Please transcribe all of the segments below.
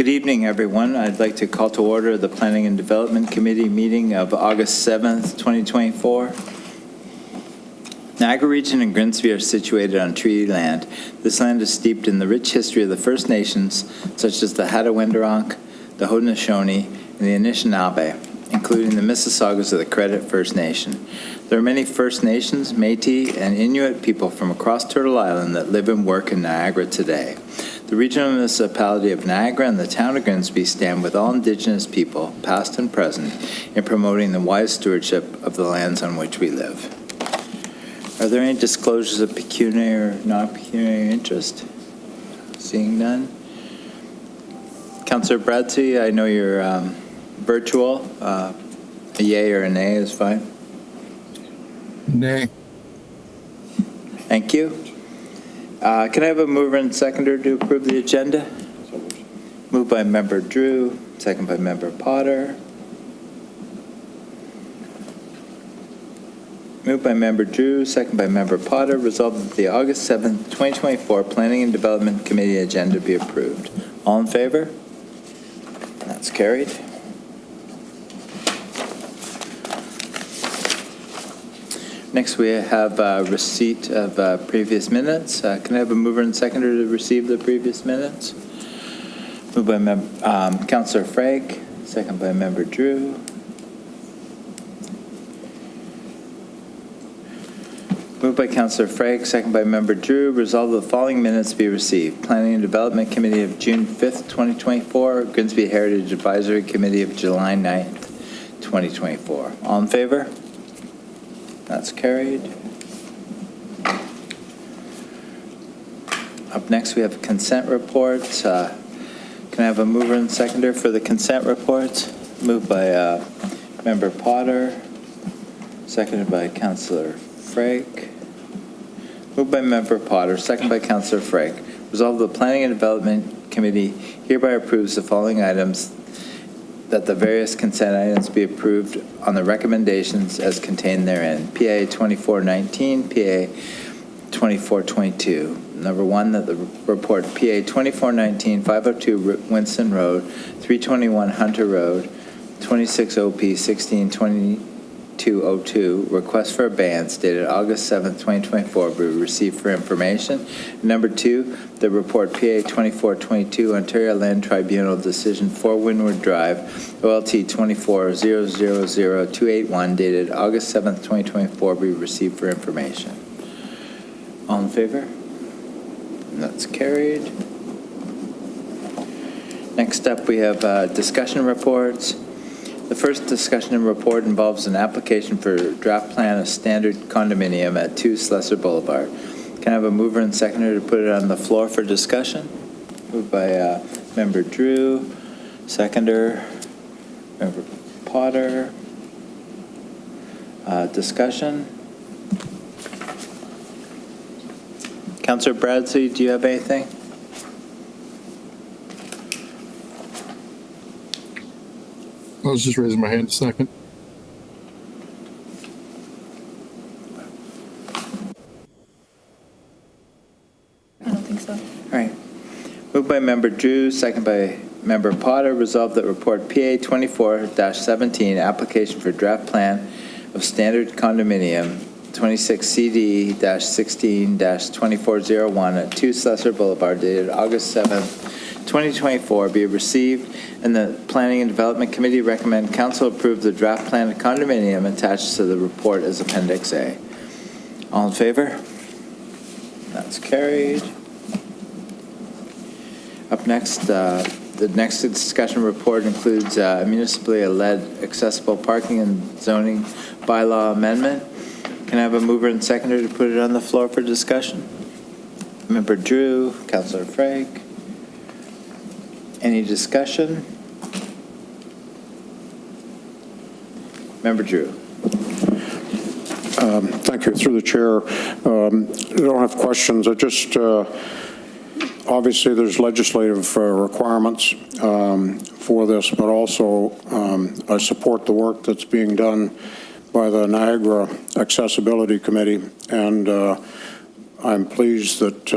Good evening, everyone. I'd like to call to order the Planning and Development Committee meeting of August 7th, 2024. Niagara Region and Grimsby are situated on treaty land. This land is steeped in the rich history of the First Nations, such as the Hattawindaronk, the Haudenosaunee, and the Anishinaabe, including the Mississaugas of the Credit First Nation. There are many First Nations, Métis, and Inuit people from across Turtle Island that live and work in Niagara today. The regional municipality of Niagara and the town of Grimsby stand with all Indigenous people, past and present, in promoting the wise stewardship of the lands on which we live. Are there any disclosures of pecuniary or non-pecuniary interest? Seeing none. Councillor Bradsey, I know you're virtual. A yay or a nay is fine. Nay. Thank you. Can I have a mover and seconder to approve the agenda? Moved by Member Drew, second by Member Potter. Moved by Member Drew, second by Member Potter. Resolved that the August 7th, 2024 Planning and Development Committee agenda be approved. All in favor? That's carried. Next, we have receipt of previous minutes. Can I have a mover and seconder to receive the previous minutes? Moved by Councillor Frank, second by Member Drew. Moved by Councillor Frank, second by Member Drew. Resolved that the following minutes be received. Planning and Development Committee of June 5th, 2024. Grimsby Heritage Advisory Committee of July 9th, 2024. All in favor? That's carried. Up next, we have consent reports. Can I have a mover and seconder for the consent reports? Moved by Member Potter, seconded by Councillor Frank. Moved by Member Potter, seconded by Councillor Frank. Resolved the Planning and Development Committee hereby approves the following items, that the various consent items be approved on the recommendations as contained therein. PA 2419, PA 2422. Number one, that the report PA 2419, 502 Winston Road, 321 Hunter Road, 26 OP 162202, request for abeyance dated August 7th, 2024, be received for information. Number two, the report PA 2422, Ontario Land Tribunal Decision 4 Windward Drive, OLT 24000281, dated August 7th, 2024, be received for information. All in favor? And that's carried. Next up, we have discussion reports. The first discussion and report involves an application for draft plan of standard condominium at 2 Slessor Boulevard. Can I have a mover and seconder to put it on the floor for discussion? Moved by Member Drew, seconder, Member Potter. Discussion. Councillor Bradsey, do you have anything? I was just raising my hand a second. I don't think so. All right. Moved by Member Drew, second by Member Potter. Resolved that report PA 24-17, application for draft plan of standard condominium 26 CD-16-2401 at 2 Slessor Boulevard, dated August 7th, 2024, be received, and the Planning and Development Committee recommend Council approve the draft plan of condominium attached to the report as Appendix A. All in favor? That's carried. Up next, the next discussion report includes municipally led accessible parking and zoning bylaw amendment. Can I have a mover and seconder to put it on the floor for discussion? Member Drew, Councillor Frank. Any discussion? Member Drew. Thank you. Through the chair, I don't have questions. I just, obviously there's legislative requirements for this, but also I support the work that's being done by the Niagara Accessibility Committee, and I'm pleased that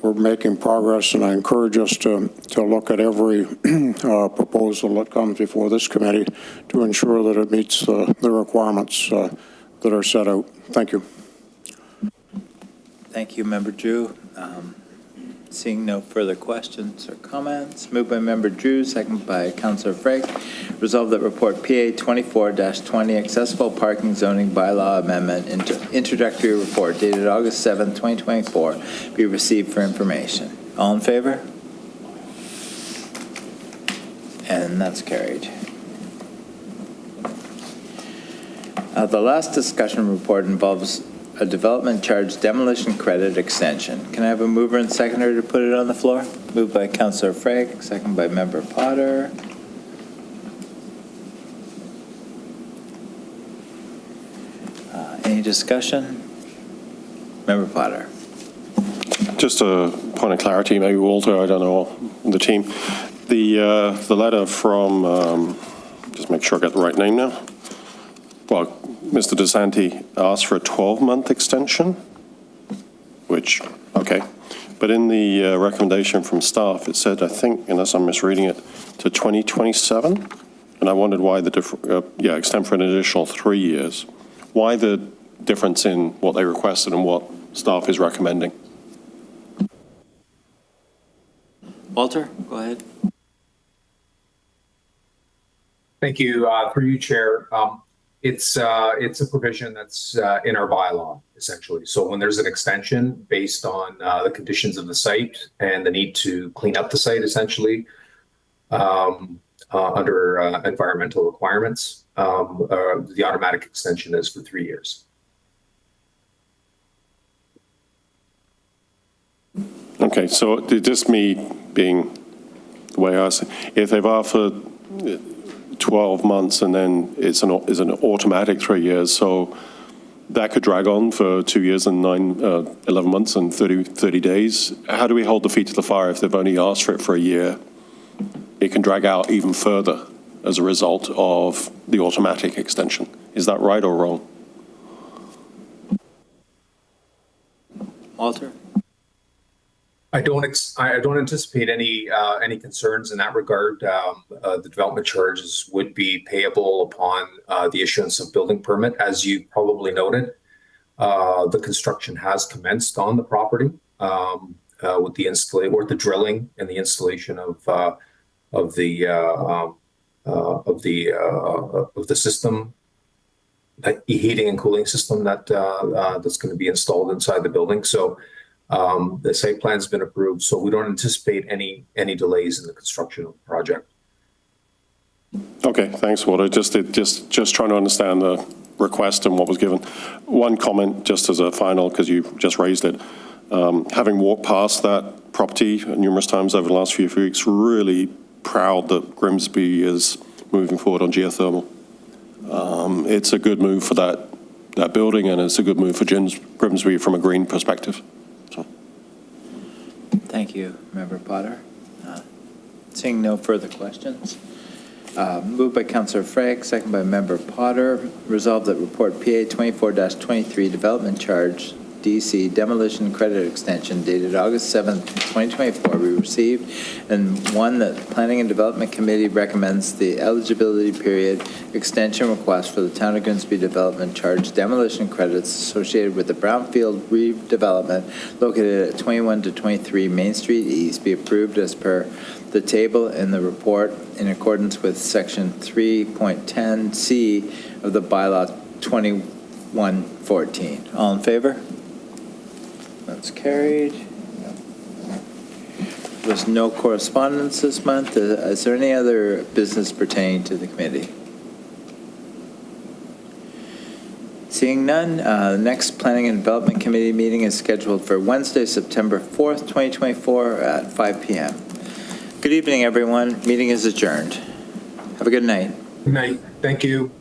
we're making progress, and I encourage us to look at every proposal that comes before this committee to ensure that it meets the requirements that are set out. Thank you. Thank you, Member Drew. Seeing no further questions or comments, moved by Member Drew, seconded by Councillor Frake. Resolved that report PA 24-20 accessible parking zoning bylaw amendment introductory report dated August 7, 2024 be received for information. All in favor? And that's carried. The last discussion report involves a development charge demolition credit extension. Can I have a mover and seconder to put it on the floor? Moved by Councillor Frake, second by Member Potter. Any discussion? Member Potter. Just a point of clarity, maybe Walter, I don't know, the team. The letter from, just make sure I get the right name now. Well, Mr. DeSanti asked for a 12-month extension, which, okay. But in the recommendation from staff, it said, I think, unless I'm misreading it, to 2027. And I wondered why the extend for an additional 3 years. Why the difference in what they requested and what staff is recommending? Walter, go ahead. Thank you. Through you, Chair. It's a provision that's in our bylaw, essentially. So when there's an extension based on the conditions of the site and the need to clean up the site, essentially, under environmental requirements, the automatic extension is for 3 years. Okay, so just me being the way I see, if they've offered 12 months and then it's an automatic 3 years, so that could drag on for 2 years and 11 months and 30 days. How do we hold the feet to the fire if they've only asked for it for a year? It can drag out even further as a result of the automatic extension. Is that right or wrong? Walter? I don't anticipate any concerns in that regard. The development charges would be payable upon the issuance of building permit. As you probably noted, the construction has commenced on the property with the drilling and the installation of the system, that heating and cooling system that's going to be installed inside the building. So. The site plan's been approved, so we don't anticipate any delays in the construction of the project. Okay, thanks, Walter. Just trying to understand the request and what was given. One comment, just as a final, because you just raised it. Having walked past that property numerous times over the last few weeks, really proud that Grimsby is moving forward on geothermal. It's a good move for that building, and it's a good move for Grimsby from a green perspective. Thank you, Member Potter. Seeing no further questions. Moved by Councillor Frake, second by Member Potter. Resolved that report PA 24-23 development charge DC demolition credit extension dated August 7th, 2024 be received, and one that Planning and Development Committee recommends the eligibility period extension request for the Town of Grimsby development charge demolition credits associated with the brownfield redevelopment located at 21-23 Main Street East be approved as per the table in the report in accordance with section 3.10C of the bylaw 2114. All in favor? That's carried. There's no correspondence this month. Is there any other business pertaining to the committee? Seeing none, the next Planning and Development Committee meeting is scheduled for Wednesday, September 4th, 2024 at 5 p.m. Good evening, everyone. Meeting is adjourned. Have a good night. Good night. Thank you.